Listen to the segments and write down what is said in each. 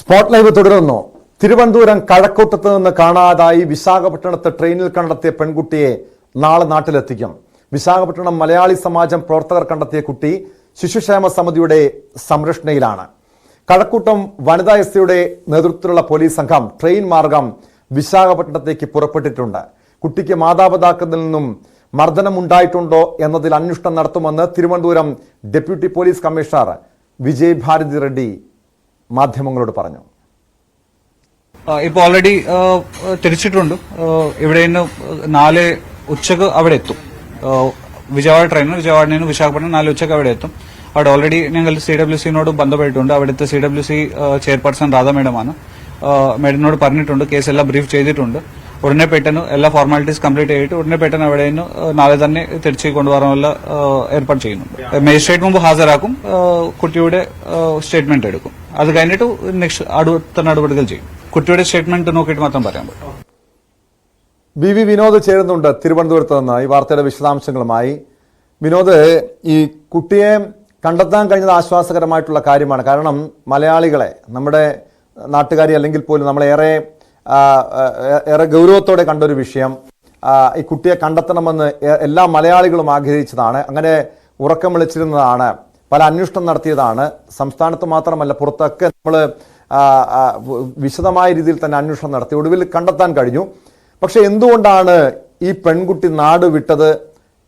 Spot live തുടരുന്നു. തിരുവനന്തപുരം കഴക്കൂട്ടത്ത് നിന്ന് കാണാതായി വിശാഖപട്ടണത്ത് ട്രെയിനിൽ കണ്ടെത്തിയ പെൺകുട്ടിയെ നാളെ നാട്ടിലെത്തിക്കും. വിശാഖപട്ടണം മലയാളി സമാജം പ്രവർത്തകർ കണ്ടെത്തിയ കുട്ടി ശിശുക്ഷേമ സമിതിയുടെ സംരക്ഷണയിലാണ്. കഴക്കൂട്ടം വനിതാ എസ്.ഐയുടെ നേതൃത്വത്തിലുള്ള പോലീസ് സംഘം ട്രെയിൻ മാർഗം വിശാഖപട്ടണത്തേക്ക് പുറപ്പെട്ടിട്ടുണ്ട്. കുട്ടിക്ക് മാതാപിതാക്കളിൽ നിന്നും മർദ്ദനമുണ്ടായിട്ടുണ്ടോ എന്നതിൽ അന്വേഷണം നടത്തുമെന്ന് Thiruvananthapuram deputy police commissioner Vijay Bharathi Reddy മാധ്യമങ്ങളോട് പറഞ്ഞു. ഇപ്പോൾ ഓൾറെഡി തിരിച്ചിട്ടുണ്ട്. ഇവിടെ നിന്ന് 4 ഉച്ചക്ക് അവിടെ എത്തും. വിജയവാഡ ട്രെയിനിൽ വിജയവാഡയിൽ നിന്ന് വിശാഖപട്ടണം 4 ഉച്ചക്ക് അവിടെ എത്തും. അവിടെ ഓൾറെഡി ഞങ്ങൾ CWCനോട് ബന്ധപ്പെട്ടിട്ടുണ്ട്. അവിടുത്തെ CWC ചെയർപേഴ്സൺ രാധ മേഡമാണ്. മേഡത്തിനോട് പറഞ്ഞിട്ടുണ്ട്, കേസെല്ലാം ബ്രീഫ് ചെയ്തിട്ടുണ്ട്. ഉടനെ പെട്ടെന്ന് എല്ലാ ഫോർമാലിറ്റീസ് കംപ്ലീറ്റ് ചെയ്തിട്ട് ഉടനെ പെട്ടെന്ന് അവിടെ നിന്ന് നാളെ തന്നെ തിരിച്ചു കൊണ്ടുവരാനുള്ള ഏർപ്പാട് ചെയ്യുന്നുണ്ട്. മജിസ്ട്രേറ്റ് മുമ്പ് ഹാജരാക്കും, കുട്ടിയുടെ സ്റ്റേറ്റ്മെന്റ് എടുക്കും. അത് കഴിഞ്ഞിട്ട് നെക്സ്റ്റ് അടുത്ത നടപടികൾ ചെയ്യും. കുട്ടിയുടെ സ്റ്റേറ്റ്മെന്റ് നോക്കിയിട്ട് മാത്രം പറയാൻ പറ്റും. BV വിനോദ് ചേരുന്നുണ്ട് തിരുവനന്തപുരത്ത് നിന്ന് ഈ വാർത്തയുടെ വിശദാംശങ്ങളുമായി. വിനോദ്, ഈ കുട്ടിയെ കണ്ടെത്താൻ കഴിഞ്ഞത് ആശ്വാസകരമായിട്ടുള്ള കാര്യമാണ്. കാരണം മലയാളികളെ, നമ്മുടെ നാട്ടുകാരി അല്ലെങ്കിൽ പോലും നമ്മളേറെ ഗൗരവത്തോടെ കണ്ടൊരു വിഷയം. ഈ കുട്ടിയെ കണ്ടെത്തണമെന്ന് എല്ലാ മലയാളികളും ആഗ്രഹിച്ചതാണ്. അങ്ങനെ ഉറക്കം വിളിച്ചിരുന്നതാണ്. പല അന്വേഷണം നടത്തിയതാണ്. സംസ്ഥാനത്ത് മാത്രമല്ല, പുറത്തൊക്കെ നമ്മൾ വിശദമായ രീതിയിൽ തന്നെ അന്വേഷണം നടത്തി. ഒടുവിൽ കണ്ടെത്താൻ കഴിഞ്ഞു. പക്ഷെ എന്തുകൊണ്ടാണ് ഈ പെൺകുട്ടി നാട് വിട്ടത്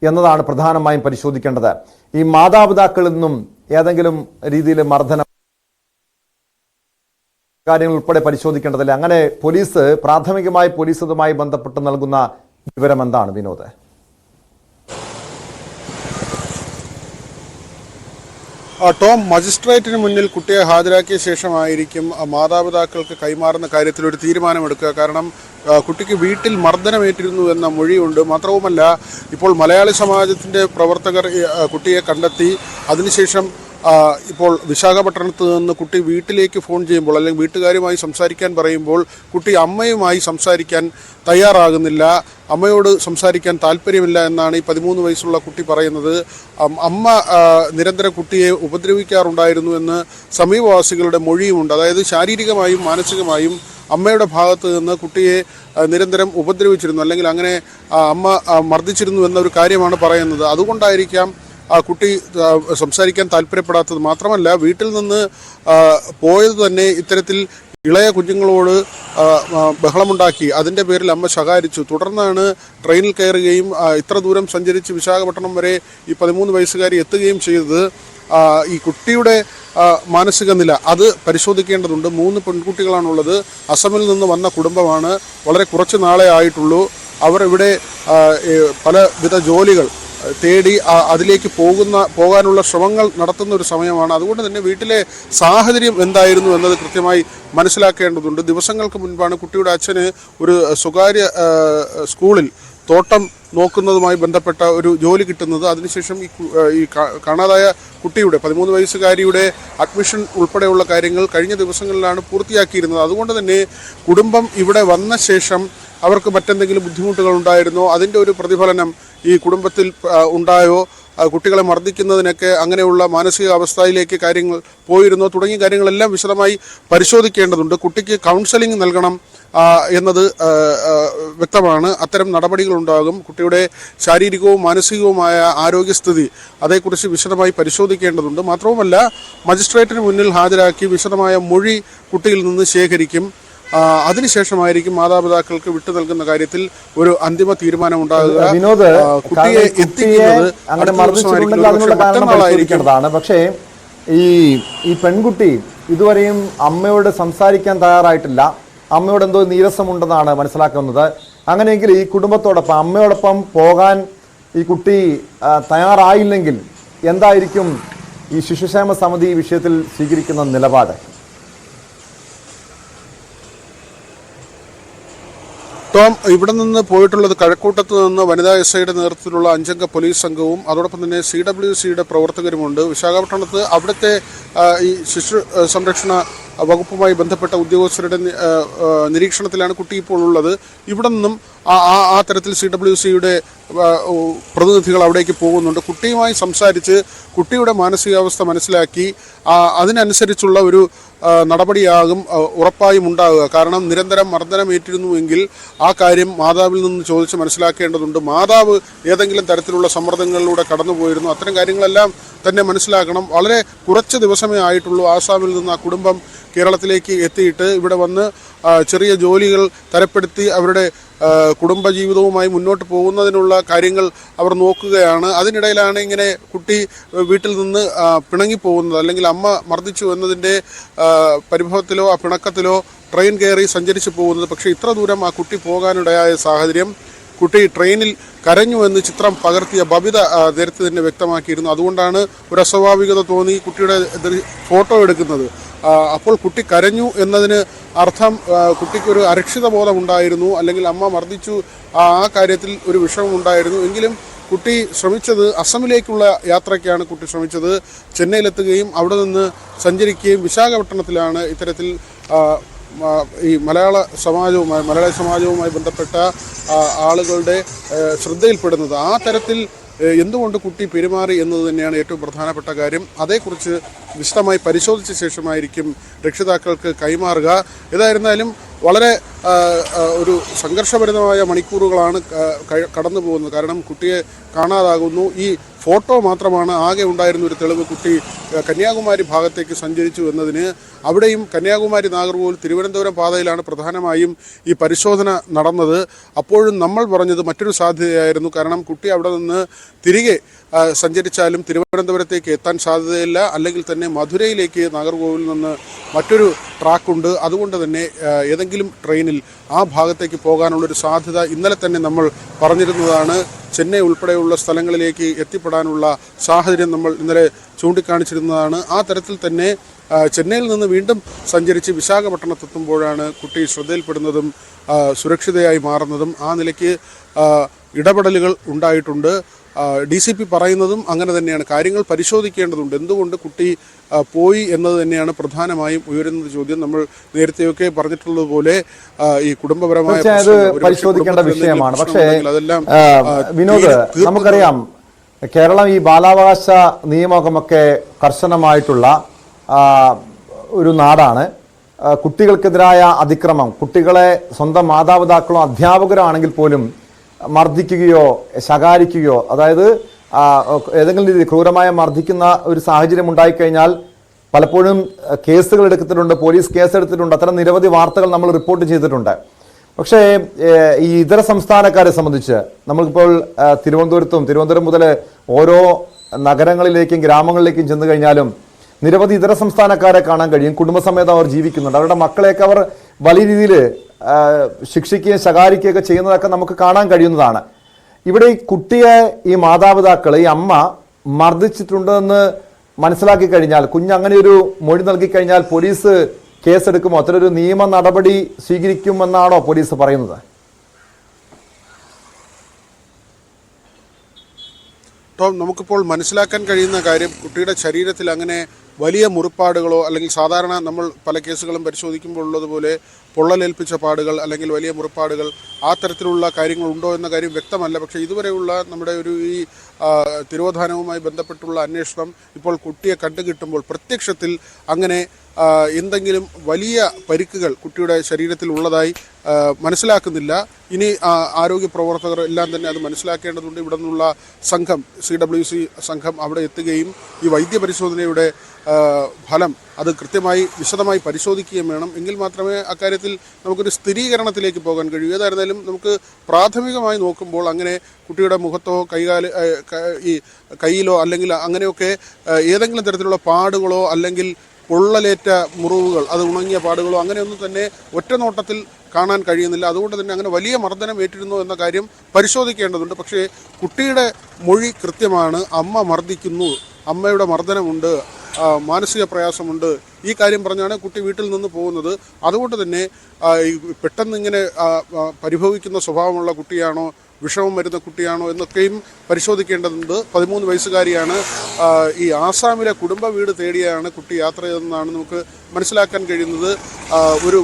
എന്നതാണ് പ്രധാനമായും പരിശോധിക്കേണ്ടത്. ഈ മാതാപിതാക്കളിൽ നിന്നും ഏതെങ്കിലും രീതിയിൽ മർദ്ദനം കാര്യങ്ങൾ ഉൾപ്പെടെ പരിശോധിക്കേണ്ടതല്ലേ? അങ്ങനെ പോലീസ് പ്രാഥമികമായി പോലീസ് ഇതുമായി ബന്ധപ്പെട്ട് നൽകുന്ന വിവരം എന്താണ് വിനോദ്? ടോം, മജിസ്ട്രേറ്റിന് മുന്നിൽ കുട്ടിയെ ഹാജരാക്കിയ ശേഷമായിരിക്കും മാതാപിതാക്കൾക്ക് കൈമാറുന്ന കാര്യത്തിൽ ഒരു തീരുമാനമെടുക്കുക. കാരണം കുട്ടിക്ക് വീട്ടിൽ മർദ്ദനമേറ്റിരുന്നു എന്ന മൊഴിയുണ്ട്. മാത്രവുമല്ല, ഇപ്പോൾ മലയാളി സമാജത്തിൻ്റെ പ്രവർത്തകർ കുട്ടിയെ കണ്ടെത്തി. അതിനുശേഷം ഇപ്പോൾ വിശാഖപട്ടണത്ത് നിന്ന് കുട്ടി വീട്ടിലേക്ക് ഫോൺ ചെയ്യുമ്പോൾ അല്ലെങ്കിൽ വീട്ടുകാരുമായി സംസാരിക്കാൻ പറയുമ്പോൾ കുട്ടി അമ്മയുമായി സംസാരിക്കാൻ തയ്യാറാകുന്നില്ല, അമ്മയോട് സംസാരിക്കാൻ താല്പര്യമില്ല എന്നാണ് ഈ 13 വയസ്സുള്ള കുട്ടി പറയുന്നത്. അമ്മ നിരന്തരം കുട്ടിയെ ഉപദ്രവിക്കാറുണ്ടായിരുന്നു എന്ന് സമീപവാസികളുടെ മൊഴിയുമുണ്ട്. അതായത് ശാരീരികമായും മാനസികമായും അമ്മയുടെ ഭാഗത്ത് നിന്ന് കുട്ടിയെ നിരന്തരം ഉപദ്രവിച്ചിരുന്നു, അല്ലെങ്കിൽ അങ്ങനെ അമ്മ മർദ്ദിച്ചിരുന്നു എന്നൊരു കാര്യമാണ് പറയുന്നത്. അതുകൊണ്ടായിരിക്കാം കുട്ടി സംസാരിക്കാൻ താല്പര്യപ്പെടാത്തത്. മാത്രമല്ല, വീട്ടിൽ നിന്ന് പോയത് തന്നെ ഇത്തരത്തിൽ ഇളയ കുഞ്ഞുങ്ങളോട് ബഹളമുണ്ടാക്കി. അതിൻ്റെ പേരിൽ അമ്മ ശകാരിച്ചു. തുടർന്നാണ് ട്രെയിനിൽ കയറുകയും ഇത്ര ദൂരം സഞ്ചരിച്ച് വിശാഖപട്ടണം വരെ ഈ 13 വയസ്സുകാരി എത്തുകയും ചെയ്തത്. ഈ കുട്ടിയുടെ മാനസിക നില അത് പരിശോധിക്കേണ്ടതുണ്ട്. 3 പെൺകുട്ടികളാണുള്ളത്. അസമിൽ നിന്ന് വന്ന കുടുംബമാണ്. വളരെ കുറച്ച് നാളെ ആയിട്ടുള്ളൂ. അവർ ഇവിടെ പലവിധ ജോലികൾ തേടി അതിലേക്ക് പോകാനുള്ള ശ്രമങ്ങൾ നടത്തുന്ന ഒരു സമയമാണ്. അതുകൊണ്ട് തന്നെ വീട്ടിലെ സാഹചര്യം എന്തായിരുന്നു എന്നത് കൃത്യമായി മനസ്സിലാക്കേണ്ടതുണ്ട്. ദിവസങ്ങൾക്ക് മുൻപാണ് കുട്ടിയുടെ അച്ഛന് ഒരു സ്വകാര്യ സ്കൂളിൽ തോട്ടം നോക്കുന്നതുമായി ബന്ധപ്പെട്ട ഒരു ജോലി കിട്ടുന്നത്. അതിനുശേഷം ഈ കാണാതായ കുട്ടിയുടെ 13 വയസ്സുകാരിയുടെ അഡ്മിഷൻ ഉൾപ്പെടെയുള്ള കാര്യങ്ങൾ കഴിഞ്ഞ ദിവസങ്ങളിലാണ് പൂർത്തിയാക്കിയിരുന്നത്. അതുകൊണ്ട് തന്നെ കുടുംബം ഇവിടെ വന്ന ശേഷം അവർക്ക് മറ്റെന്തെങ്കിലും ബുദ്ധിമുട്ടുകൾ ഉണ്ടായിരുന്നോ, അതിൻ്റെ ഒരു പ്രതിഫലനം ഈ കുടുംബത്തിൽ ഉണ്ടായോ, കുട്ടികളെ മർദ്ദിക്കുന്നതിനൊക്കെ അങ്ങനെയുള്ള മാനസികാവസ്ഥയിലേക്ക് കാര്യങ്ങൾ പോയിരുന്നോ തുടങ്ങിയ കാര്യങ്ങളെല്ലാം വിശദമായി പരിശോധിക്കേണ്ടതുണ്ട്. കുട്ടിക്ക് കൗൺസലിംഗ് നൽകണം എന്നത് വ്യക്തമാണ്. അത്തരം നടപടികളുണ്ടാകും. കുട്ടിയുടെ ശാരീരികവും മാനസികവുമായ ആരോഗ്യസ്ഥിതി അതേക്കുറിച്ച് വിശദമായി പരിശോധിക്കേണ്ടതുണ്ട്. മാത്രവുമല്ല, മജിസ്ട്രേറ്റിന് മുന്നിൽ ഹാജരാക്കി വിശദമായ മൊഴി കുട്ടിയിൽ നിന്ന് ശേഖരിക്കും. അതിനുശേഷമായിരിക്കും മാതാപിതാക്കൾക്ക് വിട്ടു നൽകുന്ന കാര്യത്തിൽ ഒരു അന്തിമ തീരുമാനം ഉണ്ടാകുക. കുട്ടിയെ എത്തിക്കുന്നത് മറ്റന്നാളായിരിക്കുന്നതാണ്. പക്ഷേ ഈ പെൺകുട്ടി ഇതുവരെയും അമ്മയോട് സംസാരിക്കാൻ തയ്യാറായിട്ടില്ല. അമ്മയോട് എന്തോ നീരസമുണ്ടെന്നാണ് മനസ്സിലാക്കുന്നത്. അങ്ങനെയെങ്കിൽ ഈ കുടുംബത്തോടൊപ്പം അമ്മയോടൊപ്പം പോകാൻ ഈ കുട്ടി തയ്യാറായില്ലെങ്കിൽ എന്തായിരിക്കും ഈ ശിശുക്ഷേമ സമിതി ഈ വിഷയത്തിൽ സ്വീകരിക്കുന്ന നിലപാട്? ടോം, ഇവിടെ നിന്ന് പോയിട്ടുള്ളത് കഴക്കൂട്ടത്ത് നിന്ന് വനിതാ എസ്.ഐയുടെ നേതൃത്വത്തിലുള്ള 5 അംഗ പോലീസ് സംഘവും അതോടൊപ്പം തന്നെ CWCയുടെ പ്രവർത്തകരുമുണ്ട്. വിശാഖപട്ടണത്ത് അവിടുത്തെ ഈ ശിശു സംരക്ഷണ വകുപ്പുമായി ബന്ധപ്പെട്ട ഉദ്യോഗസ്ഥരുടെ നിരീക്ഷണത്തിലാണ് കുട്ടി ഇപ്പോൾ ഉള്ളത്. ഇവിടെ നിന്നും ആ തരത്തിൽ CWCയുടെ പ്രതിനിധികൾ അവിടേക്ക് പോകുന്നുണ്ട്. കുട്ടിയുമായി സംസാരിച്ച് കുട്ടിയുടെ മാനസികാവസ്ഥ മനസ്സിലാക്കി അതിനനുസരിച്ചുള്ള ഒരു നടപടിയാകും ഉറപ്പായും ഉണ്ടാവുക. കാരണം നിരന്തരം മർദ്ദനമേറ്റിരുന്നുവെങ്കിൽ ആ കാര്യം മാതാവിൽ നിന്ന് ചോദിച്ച് മനസ്സിലാക്കേണ്ടതുണ്ട്. മാതാവ് ഏതെങ്കിലും തരത്തിലുള്ള സമ്മർദ്ദങ്ങളിലൂടെ കടന്നുപോയിരുന്നു, അത്തരം കാര്യങ്ങളെല്ലാം തന്നെ മനസ്സിലാക്കണം. വളരെ കുറച്ച് ദിവസമേ ആയിട്ടുള്ളൂ ആസാമിൽ നിന്ന് ആ കുടുംബം കേരളത്തിലേക്ക് എത്തിയിട്ട് ഇവിടെ വന്ന് ചെറിയ ജോലികൾ തരപ്പെടുത്തി അവരുടെ കുടുംബജീവിതവുമായി മുന്നോട്ട് പോകുന്നതിനുള്ള കാര്യങ്ങൾ അവർ നോക്കുകയാണ്. അതിനിടയിലാണ് ഇങ്ങനെ കുട്ടി വീട്ടിൽ നിന്ന് പിണങ്ങിപ്പോകുന്നത്, അല്ലെങ്കിൽ അമ്മ മർദ്ദിച്ചു എന്നതിൻ്റെ പരിഭവത്തിലോ ആ പിണക്കത്തിലോ ട്രെയിൻ കയറി സഞ്ചരിച്ചു പോകുന്നത്. പക്ഷേ ഇത്ര ദൂരം ആ കുട്ടി പോകാനിടയായ സാഹചര്യം, കുട്ടി ട്രെയിനിൽ കരഞ്ഞുവെന്ന് ചിത്രം പകർത്തിയ ബബിത നേരത്തെ തന്നെ വ്യക്തമാക്കിയിരുന്നു. അതുകൊണ്ടാണ് ഒരു അസ്വാഭാവികത തോന്നി കുട്ടിയുടെ ഫോട്ടോ എടുക്കുന്നത്. അപ്പോൾ കുട്ടി കരഞ്ഞു എന്നതിന് അർത്ഥം കുട്ടിക്കൊരു അരക്ഷിത ബോധം ഉണ്ടായിരുന്നു, അല്ലെങ്കിൽ അമ്മ മർദ്ദിച്ചു ആ കാര്യത്തിൽ ഒരു വിഷമമുണ്ടായിരുന്നു. എങ്കിലും കുട്ടി ശ്രമിച്ചത് അസമിലേക്കുള്ള യാത്രയ്ക്കാണ് കുട്ടി ശ്രമിച്ചത്. ചെന്നൈയിലെത്തുകയും അവിടെ നിന്ന് സഞ്ചരിക്കുകയും വിശാഖപട്ടണത്തിലാണ് ഇത്തരത്തിൽ ഈ മലയാളി സമാജവുമായി ബന്ധപ്പെട്ട ആളുകളുടെ ശ്രദ്ധയിൽപ്പെടുന്നത്. ആ തരത്തിൽ എന്തുകൊണ്ട് കുട്ടി പെരുമാറി എന്നത് തന്നെയാണ് ഏറ്റവും പ്രധാനപ്പെട്ട കാര്യം. അതേക്കുറിച്ച് വിശദമായി പരിശോധിച്ച ശേഷമായിരിക്കും രക്ഷിതാക്കൾക്ക് കൈമാറുക. ഏതായിരുന്നാലും വളരെ ഒരു സംഘർഷഭരിതമായ മണിക്കൂറുകളാണ് കടന്നു പോകുന്നത്. കാരണം കുട്ടിയെ കാണാതാകുന്നു. ഈ ഫോട്ടോ മാത്രമാണ് ആകെ ഉണ്ടായിരുന്ന ഒരു തെളിവ്. കുട്ടി കന്യാകുമാരി ഭാഗത്തേക്ക് സഞ്ചരിച്ചു എന്നതിന്. അവിടെയും കന്യാകുമാരി നാഗർകോവിൽ തിരുവനന്തപുരം പാതയിലാണ് പ്രധാനമായും ഈ പരിശോധന നടന്നത്. അപ്പോഴും നമ്മൾ പറഞ്ഞത് മറ്റൊരു സാധ്യതയായിരുന്നു. കാരണം കുട്ടി അവിടെ നിന്ന് തിരികെ സഞ്ചരിച്ചാലും തിരുവനന്തപുരത്തേക്ക് എത്താൻ സാധ്യതയില്ല, അല്ലെങ്കിൽ തന്നെ മധുരയിലേക്ക് നാഗർകോവിലിൽ നിന്ന് മറ്റൊരു ട്രാക്കുണ്ട്. അതുകൊണ്ട് തന്നെ ഏതെങ്കിലും ട്രെയിനിൽ ആ ഭാഗത്തേക്ക് പോകാനുള്ളൊരു സാധ്യത ഇന്നലെ തന്നെ നമ്മൾ പറഞ്ഞിരുന്നതാണ്. ചെന്നൈ ഉൾപ്പെടെയുള്ള സ്ഥലങ്ങളിലേക്ക് എത്തിപ്പെടാനുള്ള സാഹചര്യം നമ്മൾ ഇന്നലെ ചൂണ്ടിക്കാണിച്ചിരുന്നതാണ്. ആ തരത്തിൽ തന്നെ ചെന്നൈയിൽ നിന്ന് വീണ്ടും സഞ്ചരിച്ച് വിശാഖപട്ടണത്തെത്തുമ്പോഴാണ് കുട്ടി ശ്രദ്ധയിൽപ്പെടുന്നതും സുരക്ഷിതയായി മാറുന്നതും. ആ നിലയ്ക്ക് ഇടപെടലുകൾ ഉണ്ടായിട്ടുണ്ട്. DCP പറയുന്നതും അങ്ങനെ തന്നെയാണ്. കാര്യങ്ങൾ പരിശോധിക്കേണ്ടതുണ്ട്. എന്തുകൊണ്ട് കുട്ടി പോയി എന്നത് തന്നെയാണ് പ്രധാനമായും ഉയരുന്ന ചോദ്യം. നമ്മൾ നേരത്തെയൊക്കെ പറഞ്ഞിട്ടുള്ളതുപോലെ ഈ കുടുംബപരമായ പരിശോധിക്കേണ്ട വിഷയമാണ്. പക്ഷേ വിനോദ്, നമുക്കറിയാം കേരളം ഈ ബാലാവകാശ നിയമമൊക്കെ കർശനമായിട്ടുള്ള ഒരു നാടാണ്. കുട്ടികൾക്കെതിരായ അതിക്രമം, കുട്ടികളെ സ്വന്തം മാതാപിതാക്കളോ അധ്യാപകരോ ആണെങ്കിൽ പോലും മർദ്ദിക്കുകയോ ശകാരിക്കുകയോ, അതായത് ഏതെങ്കിലും രീതി ക്രൂരമായ മർദ്ദിക്കുന്ന ഒരു സാഹചര്യം ഉണ്ടായിക്കഴിഞ്ഞാൽ പലപ്പോഴും കേസുകൾ എടുത്തിട്ടുണ്ട്, പോലീസ് കേസെടുത്തിട്ടുണ്ട്. അത്തരം നിരവധി വാർത്തകൾ നമ്മൾ റിപ്പോർട്ട് ചെയ്തിട്ടുണ്ട്. പക്ഷേ ഈ ഇതര സംസ്ഥാനക്കാരെ സംബന്ധിച്ച് നമ്മൾക്കിപ്പോൾ തിരുവനന്തപുരം മുതൽ ഓരോ നഗരങ്ങളിലേക്കും ഗ്രാമങ്ങളിലേക്കും ചെന്ന് കഴിഞ്ഞാലും നിരവധി ഇതര സംസ്ഥാനക്കാരെ കാണാൻ കഴിയും. കുടുംബസമേതം അവർ ജീവിക്കുന്നുണ്ട്. അവരുടെ മക്കളെയൊക്കെ അവർ വലിയ രീതിയിൽ ശിക്ഷിക്കുകയും ശകാരിക്കുകയൊക്കെ ചെയ്യുന്നതൊക്കെ നമുക്ക് കാണാൻ കഴിയുന്നതാണ്. ഇവിടെ ഈ കുട്ടിയെ ഈ മാതാപിതാക്കൾ, ഈ അമ്മ മർദ്ദിച്ചിട്ടുണ്ടെന്ന് മനസ്സിലാക്കി കഴിഞ്ഞാൽ, കുഞ്ഞ് അങ്ങനെ ഒരു മൊഴി നൽകി കഴിഞ്ഞാൽ പോലീസ് കേസെടുക്കുമോ? അത്തരൊരു നിയമ നടപടി സ്വീകരിക്കുമെന്നാണോ പോലീസ് പറയുന്നത്? ടോം, നമുക്കിപ്പോൾ മനസ്സിലാക്കാൻ കഴിയുന്ന കാര്യം, കുട്ടിയുടെ ശരീരത്തിൽ അങ്ങനെ വലിയ മുറിപ്പാടുകളോ, അല്ലെങ്കിൽ സാധാരണ നമ്മൾ പല കേസുകളും പരിശോധിക്കുമ്പോൾ ഉള്ളതുപോലെ പൊള്ളലേൽപ്പിച്ച പാടുകൾ അല്ലെങ്കിൽ വലിയ മുറിപ്പാടുകൾ, ആ തരത്തിലുള്ള കാര്യങ്ങൾ ഉണ്ടോ എന്ന കാര്യം വ്യക്തമല്ല. പക്ഷേ ഇതുവരെയുള്ള നമ്മുടെ ഈ തിരോധാനവുമായി ബന്ധപ്പെട്ടുള്ള അന്വേഷണം ഇപ്പോൾ കുട്ടിയെ കണ്ടുകിട്ടുമ്പോൾ പ്രത്യക്ഷത്തിൽ അങ്ങനെ എന്തെങ്കിലും വലിയ പരിക്കുകൾ കുട്ടിയുടെ ശരീരത്തിൽ ഉള്ളതായി മനസ്സിലാക്കുന്നില്ല. ഇനി ആരോഗ്യ പ്രവർത്തകർ എല്ലാം തന്നെ അത് മനസ്സിലാക്കേണ്ടതുണ്ട്. ഇവിടെ നിന്നുള്ള സംഘം, CWC സംഘം അവിടെ എത്തുകയും ഈ വൈദ്യപരിശോധനയുടെ ഫലം അത് കൃത്യമായി വിശദമായി പരിശോധിക്കുകയും വേണം. എങ്കിൽ മാത്രമേ അക്കാര്യത്തിൽ നമുക്കൊരു സ്ഥിരീകരണത്തിലേക്ക് പോകാൻ കഴിയൂ. ഏതായിരുന്നാലും നമുക്ക് പ്രാഥമികമായി നോക്കുമ്പോൾ അങ്ങനെ കുട്ടിയുടെ മുഖത്തോ ഈ കയ്യിലോ അല്ലെങ്കിൽ അങ്ങനെയൊക്കെ ഏതെങ്കിലും തരത്തിലുള്ള പാടുകളോ അല്ലെങ്കിൽ പൊള്ളലേറ്റ മുറിവുകൾ, അത് ഉണങ്ങിയ പാടുകളോ അങ്ങനെയൊന്നും തന്നെ ഒറ്റ നോട്ടത്തിൽ കാണാൻ കഴിയുന്നില്ല. അതുകൊണ്ട് തന്നെ അങ്ങനെ വലിയ മർദ്ദനം ഏറ്റിരുന്നോ എന്ന കാര്യം പരിശോധിക്കേണ്ടതുണ്ട്. പക്ഷേ കുട്ടിയുടെ മൊഴി കൃത്യമാണ്. അമ്മ മർദ്ദിക്കുന്നു, അമ്മയുടെ മർദ്ദനമുണ്ട്, മാനസിക പ്രയാസമുണ്ട്, ഈ കാര്യം പറഞ്ഞാണ് കുട്ടി വീട്ടിൽ നിന്ന് പോകുന്നത്. അതുകൊണ്ട് തന്നെ പെട്ടെന്ന് ഇങ്ങനെ പരിഭവിക്കുന്ന സ്വഭാവമുള്ള കുട്ടിയാണോ, വിഷമം വരുന്ന കുട്ടിയാണോ എന്നൊക്കെയും പരിശോധിക്കേണ്ടതുണ്ട്. 13 വയസ്സുകാരിയാണ്. ഈ ആസാമിലെ കുടുംബ വീട് തേടിയാണ് കുട്ടി യാത്ര ചെയ്തതെന്നാണ് നമുക്ക് മനസ്സിലാക്കാൻ കഴിയുന്നത്. ഒരു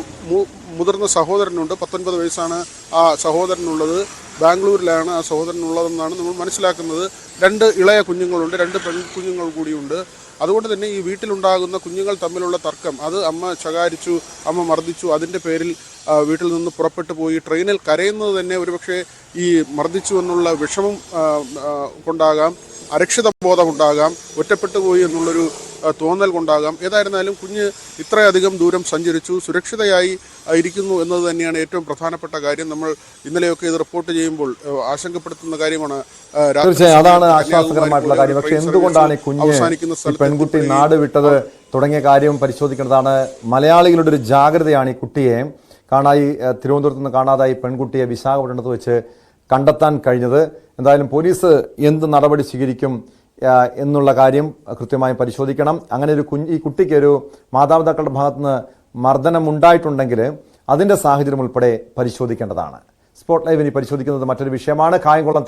മുതിർന്ന സഹോദരനുണ്ട്, 19 വയസ്സാണ് ആ സഹോദരനുള്ളത്. ബാംഗ്ലൂരിലാണ് ആ സഹോദരനുള്ളതെന്നാണ് നമ്മൾ മനസ്സിലാക്കുന്നത്. 2 ഇളയ കുഞ്ഞുങ്ങളുണ്ട്, 2 പെൺകുഞ്ഞുങ്ങൾ കൂടിയുണ്ട്. അതുകൊണ്ട് തന്നെ ഈ വീട്ടിലുണ്ടാകുന്ന കുഞ്ഞുങ്ങൾ തമ്മിലുള്ള തർക്കം, അത് അമ്മ ശകാരിച്ചു, അമ്മ മർദ്ദിച്ചു, അതിൻ്റെ പേരിൽ വീട്ടിൽ നിന്ന് പുറപ്പെട്ടു പോയി ട്രെയിനിൽ കരയുന്നത് തന്നെ ഒരുപക്ഷെ ഈ മർദ്ദിച്ചു എന്നുള്ള വിഷമം കൊണ്ടാകാം, അരക്ഷിതബോധമുണ്ടാകാം, ഒറ്റപ്പെട്ടു പോയി എന്നുള്ളൊരു തോന്നൽ കൊണ്ടാകാം. ഏതായിരുന്നാലും കുഞ്ഞ് ഇത്രയധികം ദൂരം സഞ്ചരിച്ചു, സുരക്ഷിതയായി ഇരിക്കുന്നു എന്നത് തന്നെയാണ് ഏറ്റവും പ്രധാനപ്പെട്ട കാര്യം. നമ്മൾ ഇന്നലെയൊക്കെ ഇത് റിപ്പോർട്ട് ചെയ്യുമ്പോൾ ആശങ്കപ്പെടുത്തുന്ന കാര്യമാണ്. തീർച്ചയായും അതാണ് ആശ്വാസകരമായിട്ടുള്ള കാര്യം. പക്ഷെ എന്തുകൊണ്ടാണ് ഈ കുഞ്ഞ് പെൺകുട്ടി നാട് വിട്ടത് തുടങ്ങിയ കാര്യം പരിശോധിക്കേണ്ടതാണ്. മലയാളികളുടെ ഒരു ജാഗ്രതയാണ് ഈ കുട്ടിയെ തിരുവനന്തപുരത്ത് നിന്ന് കാണാതായി പെൺകുട്ടിയെ വിശാഖപട്ടണത്ത് വെച്ച് കണ്ടെത്താൻ കഴിഞ്ഞത്. എന്തായാലും പോലീസ് എന്ത് നടപടി സ്വീകരിക്കും എന്നുള്ള കാര്യം കൃത്യമായി പരിശോധിക്കണം. അങ്ങനെ ഈ കുട്ടിക്ക് ഒരു മാതാപിതാക്കളുടെ ഭാഗത്തുനിന്ന് മർദ്ദനം ഉണ്ടായിട്ടുണ്ടെങ്കിൽ അതിന്റെ സാഹചര്യം ഉൾപ്പെടെ പരിശോധിക്കേണ്ടതാണ്. സ്പോട്ട് ലൈവ് ഇനി പരിശോധിക്കുന്നത് മറ്റൊരു വിഷയമാണ്. കായംകുളം